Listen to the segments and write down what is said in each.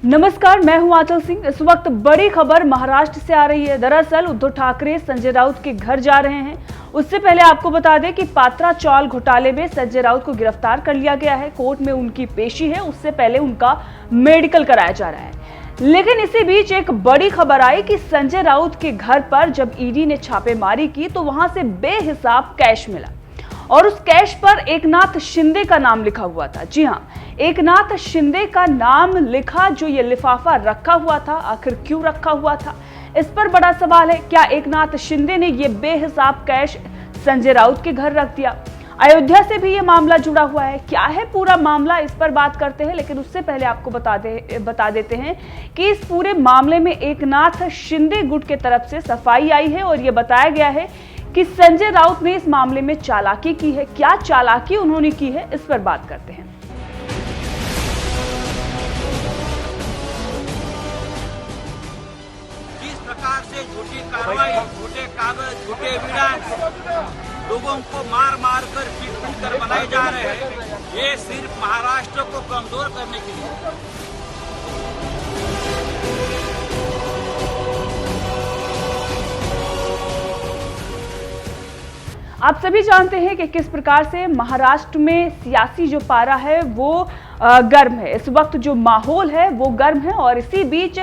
नमस्कार, मैं हूं आंचल सिंह। इस वक्त बड़ी खबर महाराष्ट्र से आ रही है। दरअसल उद्धव ठाकरे संजय राउत के घर जा रहे हैं। उससे पहले आपको बता दें कि पात्रा चौल घोटाले में संजय राउत को गिरफ्तार कर लिया गया है। कोर्ट में उनकी पेशी है, उससे पहले उनका मेडिकल कराया जा रहा है। लेकिन इसी बीच एक बड़ी खबर आई कि संजय राउत के घर पर जब ईडी ने छापेमारी की तो वहां से बेहिसाब कैश मिला और उस कैश पर एकनाथ शिंदे का नाम लिखा हुआ था। जी हां, एकनाथ शिंदे का नाम लिखा जो ये लिफाफा रखा हुआ था, आखिर क्यों रखा हुआ था, इस पर बड़ा सवाल है। क्या एकनाथ शिंदे ने ये बेहिसाब कैश संजय राउत के घर रख दिया? अयोध्या से भी ये मामला जुड़ा हुआ है। क्या है पूरा मामला, इस पर बात करते हैं। लेकिन उससे पहले आपको बता देते हैं कि इस पूरे मामले में एकनाथ शिंदे गुट के तरफ से सफाई आई है और ये बताया गया है कि संजय राउत ने इस मामले में चालाकी की है। क्या चालाकी उन्होंने की है, इस पर बात करते हैं। जिस प्रकार से झूठी कार्रवाई, झूठे कागज, झूठे विधान लोगों को मार मार कर पीट कर बनाए जा रहे हैं, ये सिर्फ महाराष्ट्र को कमजोर करने के लिए। आप सभी जानते हैं कि किस प्रकार से महाराष्ट्र में सियासी जो पारा है वो गर्म है। इस वक्त जो माहौल है वो गर्म है और इसी बीच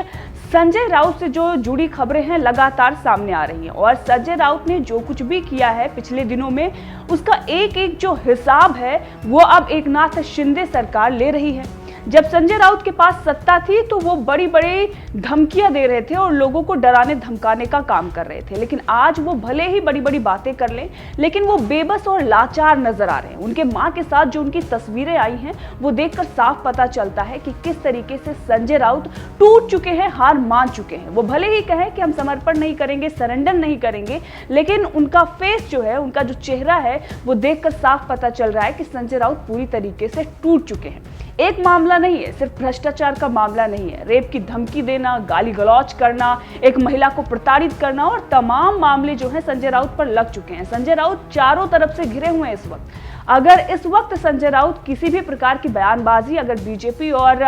संजय राउत से जो जुड़ी खबरें हैं लगातार सामने आ रही हैं और संजय राउत ने जो कुछ भी किया है पिछले दिनों में उसका एक एक जो हिसाब है वो अब एकनाथ शिंदे सरकार ले रही है। जब संजय राउत के पास सत्ता थी तो वो बड़ी बड़ी धमकियां दे रहे थे और लोगों को डराने धमकाने का काम कर रहे थे। लेकिन आज वो भले ही बड़ी बड़ी बातें कर लें लेकिन वो बेबस और लाचार नजर आ रहे हैं। उनके मां के साथ जो उनकी तस्वीरें आई हैं वो देखकर साफ पता चलता है कि किस तरीके से संजय राउत टूट चुके हैं, हार मान चुके हैं। वो भले ही कहें कि हम समर्पण नहीं करेंगे, सरेंडर नहीं करेंगे, लेकिन उनका फेस जो है, उनका जो चेहरा है वो देखकर साफ पता चल रहा है कि संजय राउत पूरी तरीके से टूट चुके हैं। एक मामला नहीं है, सिर्फ भ्रष्टाचार का मामला नहीं है, रेप की धमकी देना, गाली गलौज करना, एक महिला को प्रताड़ित करना और तमाम मामले जो हैं संजय राउत पर लग चुके हैं। संजय राउत चारों तरफ से घिरे हुए हैं इस वक्त। अगर इस वक्त संजय राउत किसी भी प्रकार की बयानबाजी अगर बीजेपी और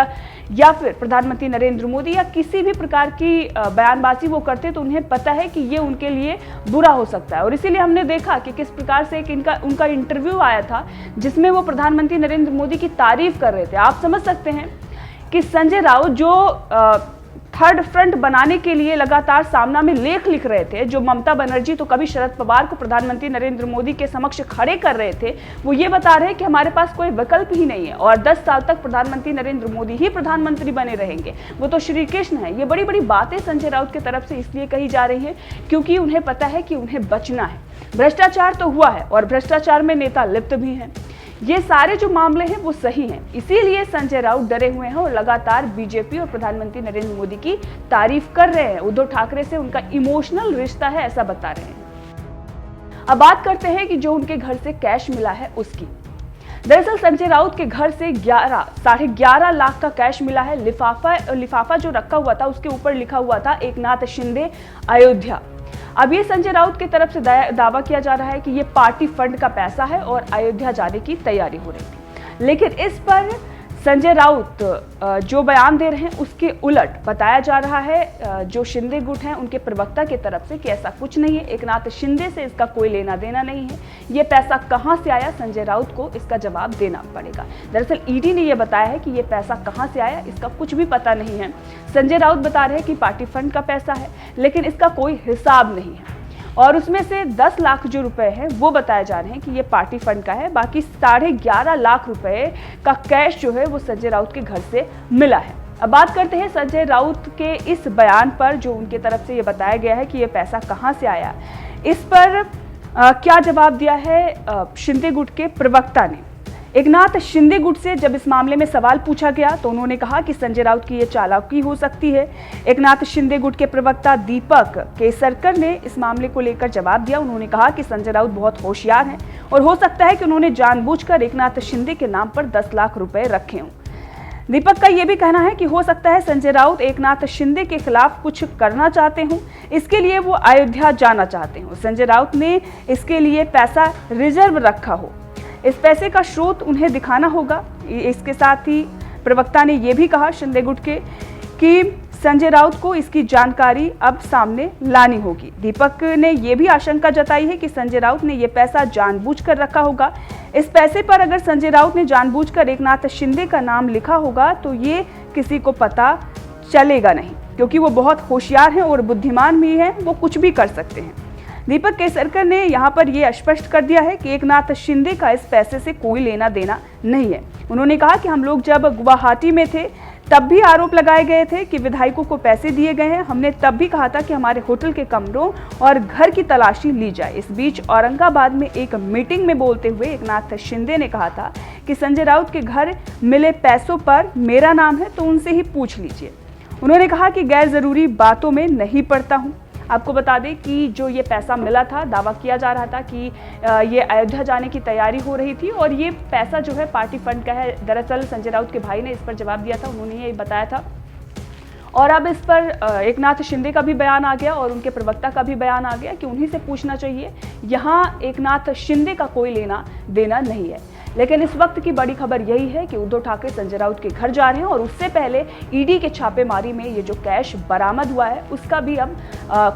या फिर प्रधानमंत्री नरेंद्र मोदी या किसी भी प्रकार की बयानबाजी वो करते तो उन्हें पता है कि ये उनके लिए बुरा हो सकता है। और इसीलिए हमने देखा कि किस प्रकार से उनका इंटरव्यू आया था जिसमें वो प्रधानमंत्री नरेंद्र मोदी की तारीफ कर रहे थे। आप समझ सकते हैं कि संजय राउत जो थर्ड फ्रंट बनाने के लिए लगातार सामना में लेख लिख रहे थे, जो ममता बनर्जी तो कभी शरद पवार को प्रधानमंत्री नरेंद्र मोदी के समक्ष खड़े कर रहे थे, वो ये बता रहे हैं कि हमारे पास कोई विकल्प ही नहीं है और 10 साल तक प्रधानमंत्री नरेंद्र मोदी ही प्रधानमंत्री बने रहेंगे, वो तो श्री कृष्ण है। ये बड़ी बड़ी बातें संजय राउत की तरफ से इसलिए कही जा रही है क्योंकि उन्हें पता है कि उन्हें बचना है। भ्रष्टाचार तो हुआ है और भ्रष्टाचार में नेता लिप्त भी हैं। ये सारे जो मामले हैं वो सही हैं, इसीलिए संजय राउत डरे हुए हैं और लगातार बीजेपी और प्रधानमंत्री नरेंद्र मोदी की तारीफ कर रहे हैं। उद्धव ठाकरे से उनका इमोशनल रिश्ता है ऐसा बता रहे हैं। अब बात करते हैं कि जो उनके घर से कैश मिला है उसकी। दरअसल संजय राउत के घर से 11.5 लाख का कैश मिला है। लिफाफा जो रखा हुआ था उसके ऊपर लिखा हुआ था एकनाथ शिंदे अयोध्या। अब ये संजय राउत की तरफ से दावा किया जा रहा है कि ये पार्टी फंड का पैसा है और अयोध्या जाने की तैयारी हो रही थी। लेकिन इस पर संजय राउत जो बयान दे रहे हैं उसके उलट बताया जा रहा है जो शिंदे गुट हैं उनके प्रवक्ता की तरफ से कि ऐसा कुछ नहीं है, एकनाथ शिंदे से इसका कोई लेना देना नहीं है। ये पैसा कहां से आया, संजय राउत को इसका जवाब देना पड़ेगा। दरअसल ईडी ने यह बताया है कि ये पैसा कहां से आया इसका कुछ भी पता नहीं है। संजय राउत बता रहे हैं कि पार्टी फंड का पैसा है लेकिन इसका कोई हिसाब नहीं है और उसमें से 10 लाख जो रुपए हैं वो बताए जा रहे हैं कि ये पार्टी फंड का है। बाकी 11.5 लाख रुपए का कैश जो है वो संजय राउत के घर से मिला है। अब बात करते हैं संजय राउत के इस बयान पर जो उनके तरफ से ये बताया गया है कि ये पैसा कहां से आया। इस पर क्या जवाब दिया है शिंदे गुट के प्रवक्ता ने। एकनाथ शिंदे गुट से जब इस मामले में सवाल पूछा गया तो उन्होंने कहा कि संजय राउत की ये चालाकी हो सकती है। एकनाथ शिंदे गुट के प्रवक्ता दीपक केसरकर ने इस मामले को लेकर जवाब दिया। उन्होंने कहा कि संजय राउत बहुत होशियार हैं और हो सकता है कि उन्होंने जानबूझकर एकनाथ शिंदे के नाम पर 10 लाख रुपए रखे हों। दीपक का यह भी कहना है कि हो सकता है संजय राउत एकनाथ शिंदे के खिलाफ कुछ करना चाहते हों, इसके लिए वो अयोध्या जाना चाहते हों। संजय राउत ने इसके लिए पैसा रिजर्व रखा हो, इस पैसे का स्रोत उन्हें दिखाना होगा। इसके साथ ही प्रवक्ता ने यह भी कहा शिंदे गुट के कि संजय राउत को इसकी जानकारी अब सामने लानी होगी। दीपक ने यह भी आशंका जताई है कि संजय राउत ने यह पैसा जानबूझकर रखा होगा। इस पैसे पर अगर संजय राउत ने जानबूझकर एकनाथ शिंदे का नाम लिखा होगा तो ये किसी को पता चलेगा नहीं, क्योंकि वो बहुत होशियार हैं और बुद्धिमान भी हैं, वो कुछ भी कर सकते हैं। दीपक केसरकर ने यहाँ पर यह स्पष्ट कर दिया है कि एकनाथ शिंदे का इस पैसे से कोई लेना देना नहीं है। उन्होंने कहा कि हम लोग जब गुवाहाटी में थे तब भी आरोप लगाए गए थे कि विधायकों को पैसे दिए गए हैं। हमने तब भी कहा था कि हमारे होटल के कमरों और घर की तलाशी ली जाए। इस बीच औरंगाबाद में एक मीटिंग में बोलते हुए एकनाथ शिंदे ने कहा था कि संजय राउत के घर मिले पैसों पर मेरा नाम है तो उनसे ही पूछ लीजिए। उन्होंने कहा कि गैर जरूरी बातों में नहीं पड़ता हूं। आपको बता दें कि जो ये पैसा मिला था, दावा किया जा रहा था कि ये अयोध्या जाने की तैयारी हो रही थी और ये पैसा जो है पार्टी फंड का है। दरअसल संजय राउत के भाई ने इस पर जवाब दिया था, उन्होंने ये बताया था। और अब इस पर एकनाथ शिंदे का भी बयान आ गया और उनके प्रवक्ता का भी बयान आ गया कि उन्हीं से पूछना चाहिए। यहाँ एकनाथ शिंदे का कोई लेना देना नहीं है। लेकिन इस वक्त की बड़ी खबर यही है कि उद्धव ठाकरे संजय राउत के घर जा रहे हैं और उससे पहले ईडी के छापेमारी में ये जो कैश बरामद हुआ है उसका भी अब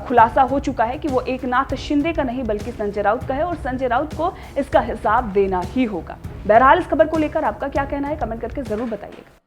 खुलासा हो चुका है कि वो एकनाथ शिंदे का नहीं बल्कि संजय राउत का है और संजय राउत को इसका हिसाब देना ही होगा। बहरहाल इस खबर को लेकर आपका क्या कहना है, कमेंट करके जरूर बताइएगा।